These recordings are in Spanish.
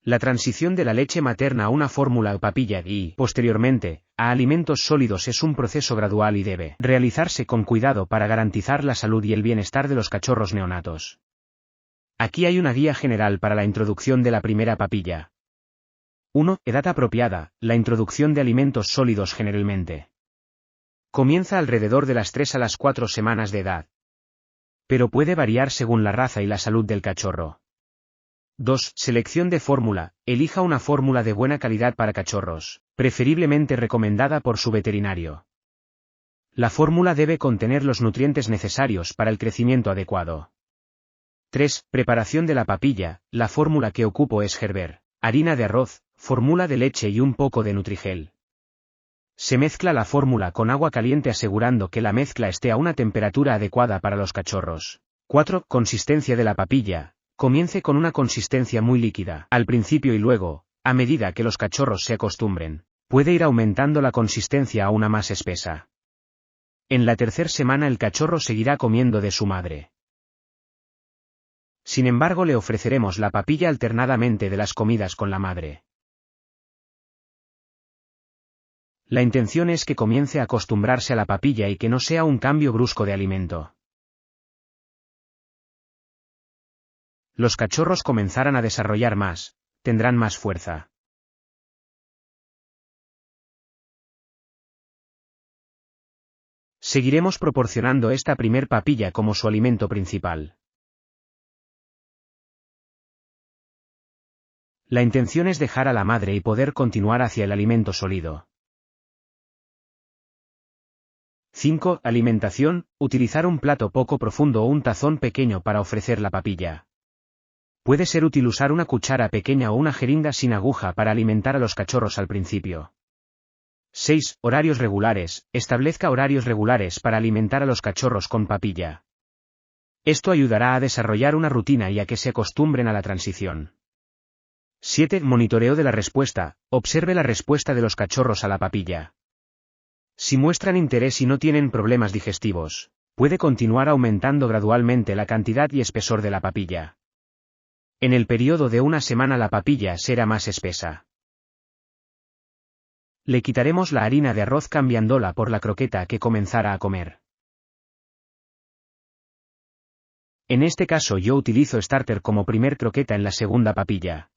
La transición de la leche materna a una fórmula o papilla y, posteriormente, a alimentos sólidos es un proceso gradual y debe realizarse con cuidado para garantizar la salud y el bienestar de los cachorros neonatos. Aquí hay una guía general para la introducción de la primera papilla. 1. Edad apropiada. La introducción de alimentos sólidos generalmente comienza alrededor de las 3 a las 4 semanas de edad, pero puede variar según la raza y la salud del cachorro. 2. Selección de fórmula. Elija una fórmula de buena calidad para cachorros, preferiblemente recomendada por su veterinario. La fórmula debe contener los nutrientes necesarios para el crecimiento adecuado. 3. Preparación de la papilla. La fórmula que ocupo es Gerber, harina de arroz, fórmula de leche y un poco de Nutrigel. Se mezcla la fórmula con agua caliente asegurando que la mezcla esté a una temperatura adecuada para los cachorros. 4. Consistencia de la papilla. Comience con una consistencia muy líquida al principio y luego, a medida que los cachorros se acostumbren, puede ir aumentando la consistencia a una más espesa. En la tercera semana el cachorro seguirá comiendo de su madre. Sin embargo, le ofreceremos la papilla alternadamente de las comidas con la madre. La intención es que comience a acostumbrarse a la papilla y que no sea un cambio brusco de alimento. Los cachorros comenzarán a desarrollar más, tendrán más fuerza. Seguiremos proporcionando esta primer papilla como su alimento principal. La intención es dejar a la madre y poder continuar hacia el alimento sólido. 5. Alimentación. Utilizar un plato poco profundo o un tazón pequeño para ofrecer la papilla. Puede ser útil usar una cuchara pequeña o una jeringa sin aguja para alimentar a los cachorros al principio. 6. Horarios regulares. Establezca horarios regulares para alimentar a los cachorros con papilla. Esto ayudará a desarrollar una rutina y a que se acostumbren a la transición. 7. Monitoreo de la respuesta. Observe la respuesta de los cachorros a la papilla. Si muestran interés y no tienen problemas digestivos, puede continuar aumentando gradualmente la cantidad y espesor de la papilla. En el periodo de una semana la papilla será más espesa. Le quitaremos la harina de arroz cambiándola por la croqueta que comenzará a comer. En este caso yo utilizo Starter como primer croqueta en la segunda papilla.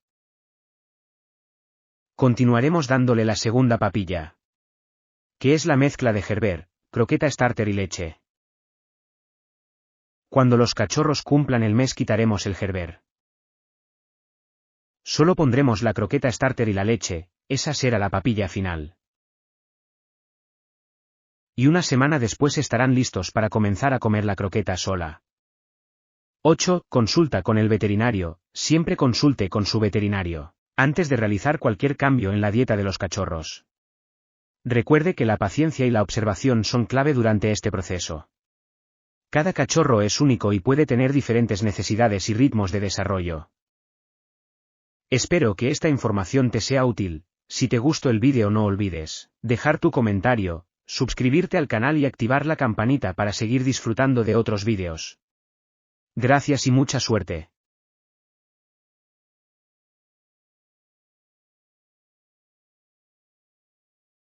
Continuaremos dándole la segunda papilla, que es la mezcla de Gerber, croqueta Starter y leche. Cuando los cachorros cumplan el mes quitaremos el Gerber. Solo pondremos la croqueta Starter y la leche, esa será la papilla final. Y una semana después estarán listos para comenzar a comer la croqueta sola. 8. Consulta con el veterinario. Siempre consulte con su veterinario antes de realizar cualquier cambio en la dieta de los cachorros. Recuerde que la paciencia y la observación son clave durante este proceso. Cada cachorro es único y puede tener diferentes necesidades y ritmos de desarrollo. Espero que esta información te sea útil. Si te gustó el vídeo no olvides dejar tu comentario, suscribirte al canal y activar la campanita para seguir disfrutando de otros vídeos. Gracias y mucha suerte.